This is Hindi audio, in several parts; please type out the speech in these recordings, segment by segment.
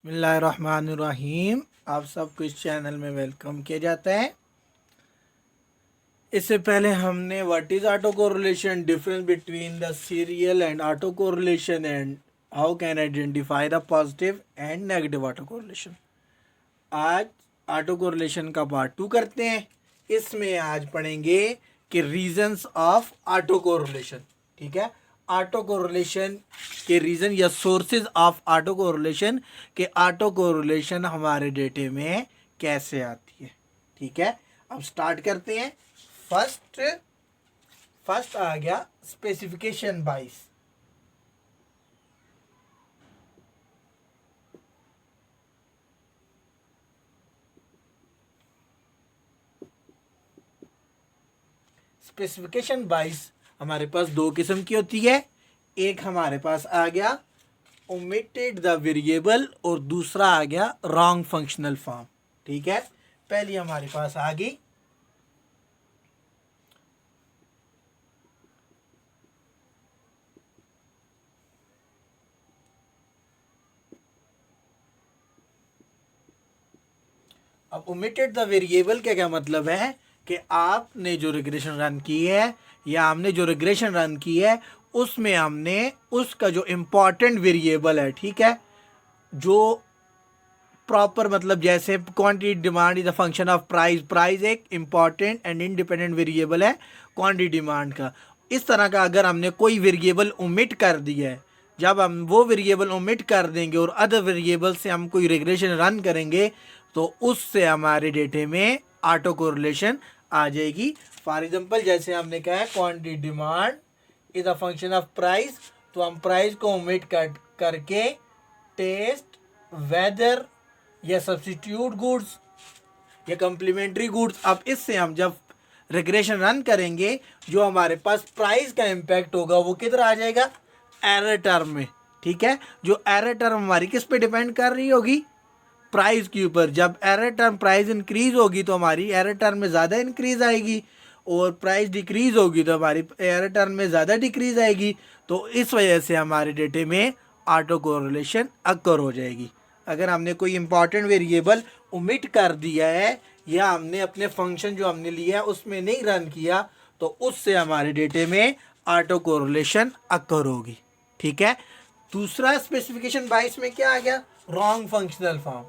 बिस्मिल्लाहिर्रहमानिर्रहीम। आप सबको इस चैनल में वेलकम किया जाता है। इससे पहले हमने what is auto correlation, difference between the serial and auto correlation and how can identify the positive and negative auto correlation. आज ऑटो कोरिलेशन का पार्ट 2 करते हैं। इसमें आज पढ़ेंगे कि रीजंस ऑफ ऑटो कोरिलेशन। ठीक है, ऑटो कोरिलेशन के रीज़न या सोर्सेज ऑफ ऑटो कोरिलेशन के ऑटो कोरिलेशन हमारे डेटे में कैसे आती है। ठीक है, अब स्टार्ट करते हैं। फर्स्ट आ गया स्पेसिफिकेशन बाइस। स्पेसिफिकेशन बाइस हमारे पास दो किस्म की होती है। एक हमारे पास आ गया ओमिटेड द वेरिएबल और दूसरा आ गया रॉन्ग फंक्शनल फॉर्म। ठीक है, पहली हमारे पास आ गई अब ओमिटेड द वेरिएबल का क्या मतलब है कि आपने जो रिग्रेशन रन की है या हमने जो रिग्रेशन रन की है उसमें हमने उसका जो इम्पॉर्टेंट वेरिएबल है, ठीक है, जो प्रॉपर मतलब जैसे quantity demand is a function of price. Price एक इम्पॉर्टेंट एंड इंडिपेंडेंट वेरिएबल है क्वांटिटी डिमांड का। इस तरह का अगर हमने कोई वेरिएबल ओमिट कर दिया है, जब हम वो वेरिएबल ओमिट कर देंगे और अदर वेरिएबल से हम कोई रिग्रेशन रन करेंगे तो उससे हमारे डेटे में ऑटो कोरिलेशन आ जाएगी। फॉर एग्जांपल जैसे हमने कहा है quantity demand is a function of price, तो हम प्राइस को ओमिट करके टेस्ट, वेदर या सब्स्टिट्यूट गुड्स या कम्प्लीमेंट्री गुड्स, अब इससे हम जब रिग्रेशन रन करेंगे जो हमारे पास प्राइस का इम्पैक्ट होगा वो किधर आ जाएगा, एरर टर्म में। ठीक है, जो एरर टर्म हमारी किस पे डिपेंड कर रही होगी, प्राइस के ऊपर। जब एरर टर्म प्राइस इंक्रीज होगी तो हमारी एरर टर्म में ज़्यादा इंक्रीज आएगी और प्राइस डिक्रीज होगी तो हमारी एरर टर्म में ज़्यादा डिक्रीज आएगी। तो इस वजह से हमारे डेटे में ऑटो कोरिलेशन अकर हो जाएगी। अगर हमने कोई इंपॉर्टेंट वेरिएबल ओमिट कर दिया है या हमने अपने फंक्शन जो हमने लिया है उसमें नहीं रन किया तो उससे हमारे डेटे में ऑटो कोरिलेशन अकर होगी। ठीक है, दूसरा स्पेसिफिकेशन 22 में क्या आ गया, रॉन्ग फंक्शनल फॉर्म।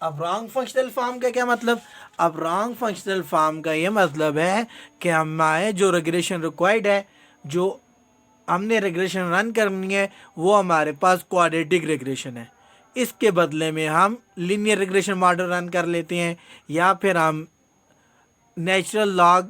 अब रॉन्ग फंक्शनल फॉर्म का क्या मतलब, अब रॉन्ग फंक्शनल फॉर्म का ये मतलब है कि हमारे जो रिग्रेशन रिक्वायर्ड है, जो हमने रिग्रेशन रन करनी है वो हमारे पास क्वाड्रेटिक रिग्रेशन है। इसके बदले में हम लीनियर रिग्रेशन मॉडल रन कर लेते हैं या फिर हम नेचुरल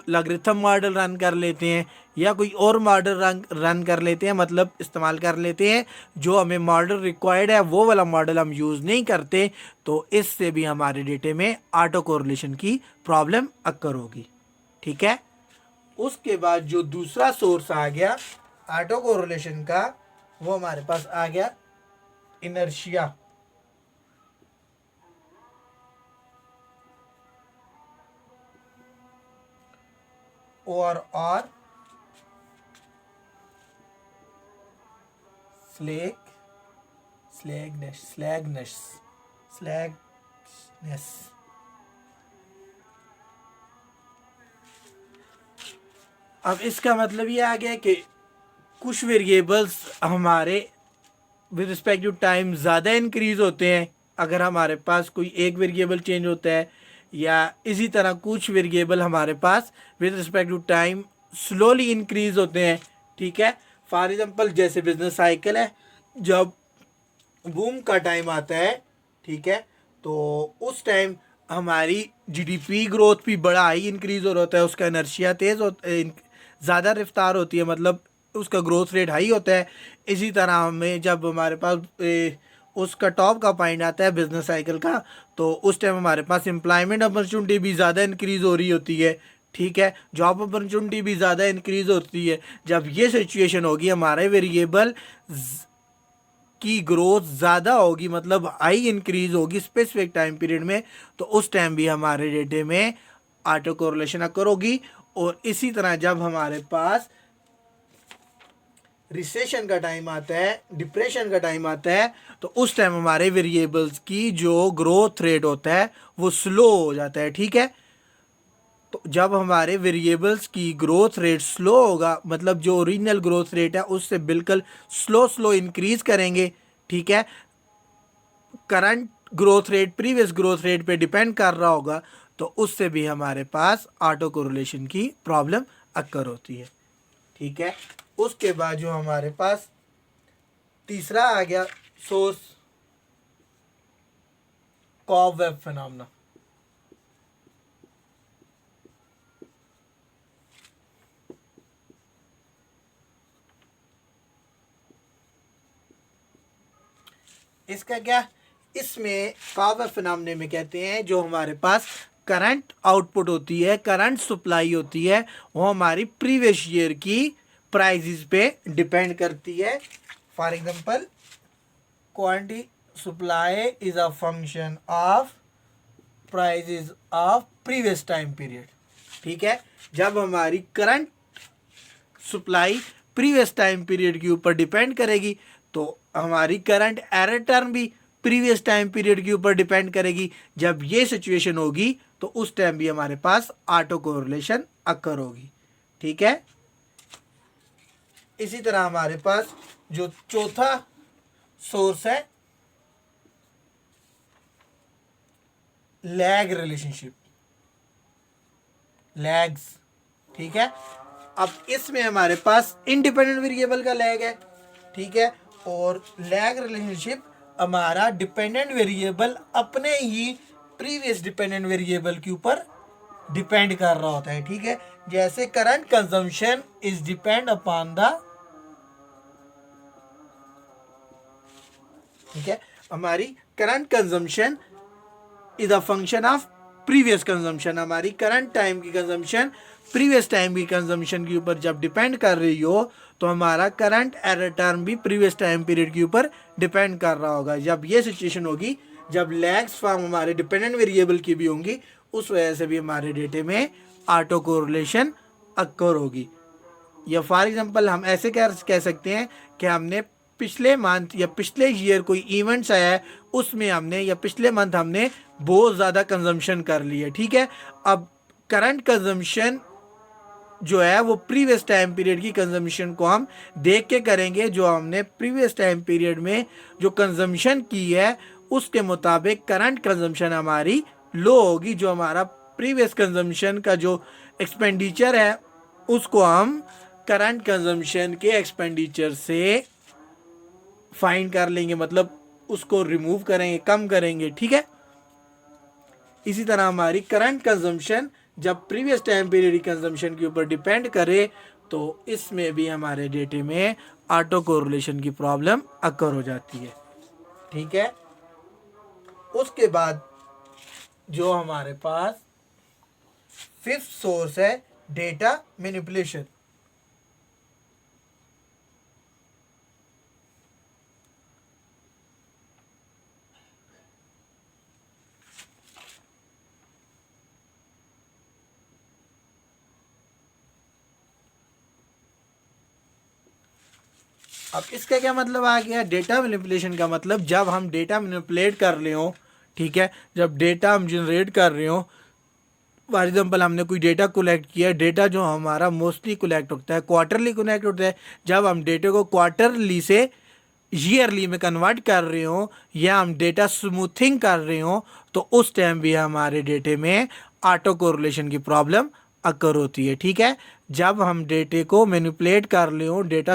लॉगरिथम मॉडल रन कर लेते हैं या कोई और मॉडल रन कर लेते हैं, मतलब इस्तेमाल कर लेते हैं। जो हमें मॉडल रिक्वायर्ड है वो वाला मॉडल हम यूज़ नहीं करते, तो इससे भी हमारे डेटे में ऑटो कोरिलेशन की प्रॉब्लम अक्कर होगी। ठीक है, उसके बाद जो दूसरा सोर्स आ गया ऑटो कोरिलेशन का वो हमारे पास आ गया इनर्शिया। और स्लैगनेस। अब इसका मतलब ये आ गया कि कुछ वेरिएबल्स हमारे विद रिस्पेक्ट टू टाइम ज़्यादा इंक्रीज होते हैं अगर हमारे पास कोई एक वेरिएबल चेंज होता है, या इसी तरह कुछ वेरिएबल हमारे पास with respect to time slowly increase होते हैं। ठीक है, फॉर एग्जांपल जैसे बिजनेस साइकिल है, जब बूम का टाइम आता है, ठीक है, तो उस टाइम हमारी जीडीपी ग्रोथ भी बड़ा हाई इंक्रीज हो रहा होता है, उसका इनर्शिया तेज़ ज़्यादा रफ्तार होती है, मतलब उसका ग्रोथ रेट हाई होता है। इसी तरह हमें जब हमारे पास उसका टॉप का पॉइंट आता है बिजनेस साइकिल का, तो उस टाइम हमारे पास एम्प्लॉयमेंट अपॉर्चुनिटी भी ज़्यादा इंक्रीज़ हो रही होती है। ठीक है, जॉब अपॉर्चुनिटी भी ज़्यादा इंक्रीज़ होती है। जब ये सिचुएशन होगी हमारे वेरिएबल की ग्रोथ ज़्यादा होगी, मतलब हाई इंक्रीज होगी स्पेसिफिक टाइम पीरियड में, तो उस टाइम भी हमारे डेटे में ऑटो कोरिलेशन अकर होगी। और इसी तरह जब हमारे पास रिसेशन का टाइम आता है, डिप्रेशन का टाइम आता है, तो उस टाइम हमारे वेरिएबल्स की जो ग्रोथ रेट होता है वो स्लो हो जाता है। ठीक है, तो जब हमारे वेरिएबल्स की ग्रोथ रेट स्लो होगा, मतलब जो ओरिजिनल ग्रोथ रेट है उससे बिल्कुल स्लो स्लो इंक्रीज करेंगे। ठीक है, current growth rate previous growth rate पे डिपेंड कर रहा होगा, तो उससे भी हमारे पास ऑटो कोरिलेशन की प्रॉब्लम अक्कर होती है। ठीक है, उसके बाद जो हमारे पास तीसरा आ गया सोर्स, कॉबवेब फिनोमेना। इसका क्या, इसमें कॉबवेब फिनोमेना में कहते हैं जो हमारे पास करंट आउटपुट होती है, करंट सप्लाई होती है, वो हमारी प्रीवियस ईयर की प्राइसेस पे डिपेंड करती है। For example, quantity supply is a function of prices of previous time period. ठीक है, जब हमारी current supply previous time period के ऊपर डिपेंड करेगी, तो हमारी करंट एरर टर्म भी प्रीवियस टाइम पीरियड के ऊपर डिपेंड करेगी। जब ये सिचुएशन होगी तो उस टाइम भी हमारे पास ऑटो कोरिलेशन अकर होगी। ठीक है, इसी तरह हमारे पास जो चौथा सोर्स है, लैग रिलेशनशिप, लैग्स। ठीक है, अब इसमें हमारे पास इंडिपेंडेंट वेरिएबल का लैग है। ठीक है, और लैग रिलेशनशिप हमारा डिपेंडेंट वेरिएबल अपने ही प्रीवियस डिपेंडेंट वेरिएबल के ऊपर डिपेंड कर रहा होता है। ठीक है, जैसे current consumption is depend upon the, ठीक है, हमारी current consumption is a function of previous consumption. हमारी करंट टाइम की कंजम्पशन प्रीवियस टाइम की कंजम्पशन के ऊपर जब डिपेंड कर रही हो, तो हमारा करंट एरर टर्म भी प्रीवियस टाइम पीरियड के ऊपर डिपेंड कर रहा होगा। जब ये सिचुएशन होगी, जब लैग्स फॉर्म हमारे डिपेंडेंट वेरिएबल की भी होंगी, उस वजह से भी हमारे डेटे में ऑटो कोरिलेशन अक्कर होगी। या फॉर एग्जांपल हम ऐसे कह सकते हैं कि हमने पिछले मंथ या पिछले ईयर कोई इवेंट्स आया है, उसमें हमने या पिछले मंथ हमने बहुत ज़्यादा कंजम्पशन कर ली है। ठीक है, अब करंट कंजम्पशन जो है वो प्रीवियस टाइम पीरियड की कंजम्पशन को हम देख के करेंगे। जो हमने प्रीवियस टाइम पीरियड में जो कंजम्पशन की है उसके मुताबिक करंट कंजम्पशन हमारी लो होगी। जो हमारा प्रीवियस कंजम्पशन का जो एक्सपेंडिचर है उसको हम करंट कंजम्पशन के एक्सपेंडिचर से फाइंड कर लेंगे, मतलब उसको रिमूव करेंगे, कम करेंगे। ठीक है, इसी तरह हमारी करंट कंजम्पशन जब प्रीवियस टाइम पीरियड कंजम्पशन के ऊपर डिपेंड करे, तो इसमें भी हमारे डेटे में ऑटो कोरिलेशन की प्रॉब्लम अकर हो जाती है। ठीक है, उसके बाद जो हमारे पास फिफ्थ सोर्स है, डेटा मैनिपुलेशन। अब इसका क्या मतलब आ गया, डेटा मैनिपुलेशन का मतलब जब हम डेटा मैनिपुलेट कर रहे हो। ठीक है, जब डेटा हम जनरेट कर रहे हो, फॉर एग्जाम्पल हमने कोई डेटा कलेक्ट किया, डेटा जो हमारा मोस्टली कलेक्ट होता है क्वार्टरली कलेक्ट होता है। जब हम डेटे को क्वार्टरली से ईयरली में कन्वर्ट कर रहे हो या हम डेटा स्मूथिंग कर रहे हो, तो उस टाइम भी हमारे डेटे में ऑटो कोरिलेशन की प्रॉब्लम अकर होती है। ठीक है, जब हम डेटे को मैनिपुलेट कर रहे हो, डेटा